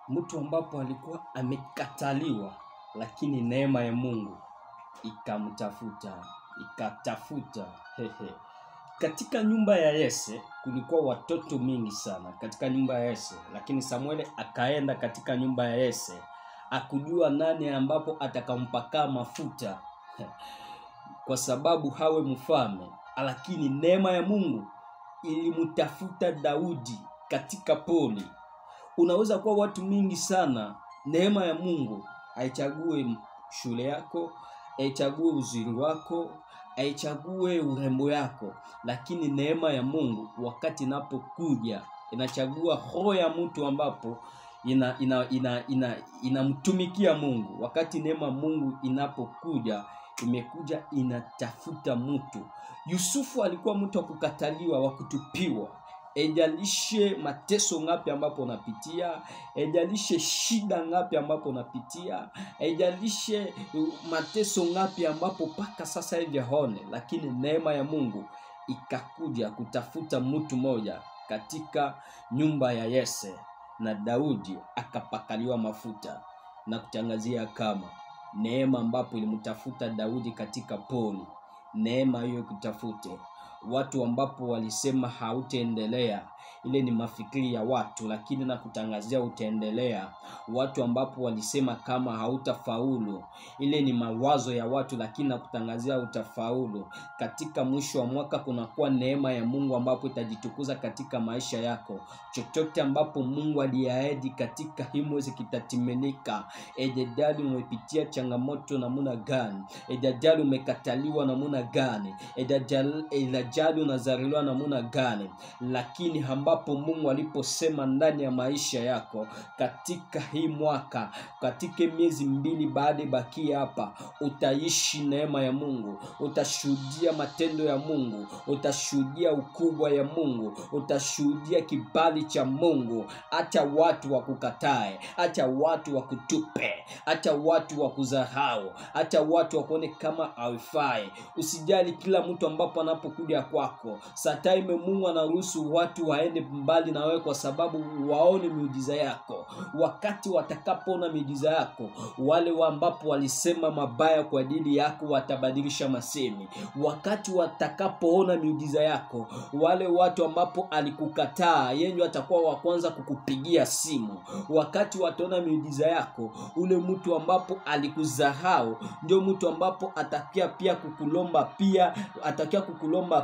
mtu ambapo alikuwa amekataliwa, lakini neema ya Mungu ikatafuta. Katika nyumba ya Yese kulikuwa watoto mingi sana katika nyumba ya Yese, lakini Samuel akaenda katika nyumba ya Yese akujua nani ambapo atakampaka mafuta kwa sababu hawe mfalme. Lakini neema ya Mungu ilimtafuta Daudi katika poli. Unaweza kuwa watu mingi sana, neema ya Mungu haichague shule yako, haichague uzuri wako, haichague urembo yako, lakini neema ya Mungu wakati inapokuja inachagua roho ya mtu ambapo inamtumikia Mungu. Wakati neema Mungu inapokuja, imekuja inatafuta mtu. Yusufu alikuwa mtu wa kukataliwa, wa kutupiwa. Ejalishe mateso ngapi ambapo unapitia, ejalishe shida ngapi ambapo unapitia, ejalishe mateso ngapi ambapo paka sasa hivi hone, lakini neema ya Mungu ikakuja kutafuta mtu moja katika nyumba ya Yese, na Daudi akapakaliwa mafuta. Na kutangazia kama neema ambapo ilimtafuta Daudi katika poli, neema hiyo kutafute watu ambapo walisema hautaendelea. Ile ni mafikiri ya watu, lakini na kutangazia utaendelea. Watu ambapo walisema kama hautafaulu, ile ni mawazo ya watu, lakini na kutangazia utafaulu. Katika mwisho wa mwaka kunakuwa neema ya Mungu ambapo itajitukuza katika maisha yako. Chochote ambapo Mungu aliahidi katika hii mwezi kitatimilika. Ejadali umepitia changamoto namna gani, ejadali umekataliwa namna gani, ejadali unazariliwa namna gani, lakini ambapo Mungu aliposema ndani ya maisha yako katika hii mwaka, katika miezi 2 baada baki hapa, utaishi neema ya Mungu, utashuhudia matendo ya Mungu, utashuhudia ukubwa ya Mungu, utashuhudia kibali cha Mungu. Hata watu wakukatae, hata watu wakutupe, hata watu wakudharau, hata watu wakuone kama haifai. Usijali kila mtu ambapo anapokuja kwako. Sometimes Mungu anaruhusu watu waende mbali na wewe kwa sababu waone miujiza yako. Wakati watakapoona miujiza yako, wale ambapo walisema mabaya kwa ajili yako watabadilisha masemi. Wakati watakapoona miujiza yako, wale watu ambapo alikukataa, yeye atakuwa wa kwanza kukupigia simu. Wakati wataona miujiza yako, ule mtu ambapo alikudharau ndio mtu ambapo atakia pia kukulomba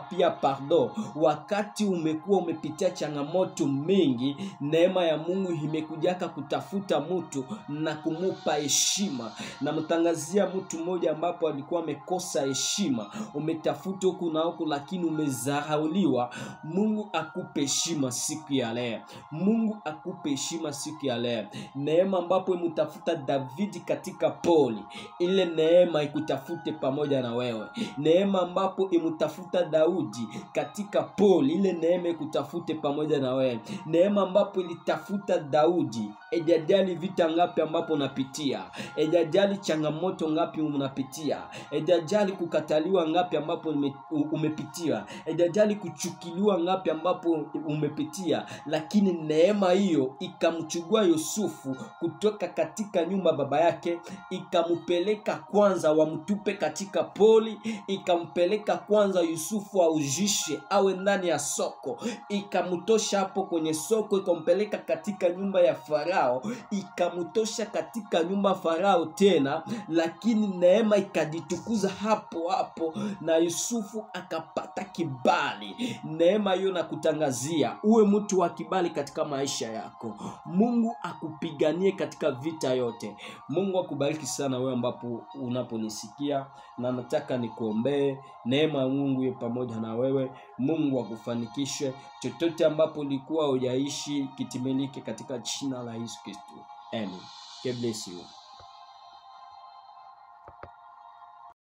pia pardon. Wakati umekuwa umepitia changamoto mingi, neema ya Mungu imekujaka kutafuta mtu na kumupa heshima. Na mtangazia mtu mmoja ambapo alikuwa amekosa heshima, umetafuta huku na huku lakini umezarauliwa. Mungu akupe heshima siku ya leo. Mungu akupe heshima siku ya leo. Neema ambapo imutafuta David katika poli, ile neema ikutafute pamoja na wewe. Neema ambapo imutafuta Daudi katika poli, ile neema ikutafute pamoja na wewe. Neema ambapo ilitafuta Daudi, ejadali vita ngapi ambapo unapitia, ejadali changamoto ngapi unapitia, ejadali kukataliwa ngapi ambapo umepitia, ejadali kuchukiliwa ngapi ambapo umepitia, lakini neema hiyo ikamchukua Yusufu kutoka katika nyumba baba yake, ikamupeleka kwanza wamtupe katika poli, ikampeleka kwanza Yusufu aujishe awe ndani ya soko, ikamutosha hapo kwenye soko, ikampeleka katika nyumba ya Farao, ikamutosha katika nyumba Farao tena, lakini neema ikajitukuza hapo na Yusufu akapata kibali. Neema hiyo na kutangazia uwe mtu wa kibali katika maisha yako. Mungu akupiganie katika vita yote. Mungu akubariki sana wewe ambapo unaponisikia, na nataka nikuombee neema ya Mungu iwe pamoja na wewe. Mungu akufanikishe chochote ambapo ulikuwa hujaishi kitimilike katika jina la Yesu Kristo. Amen. God bless you.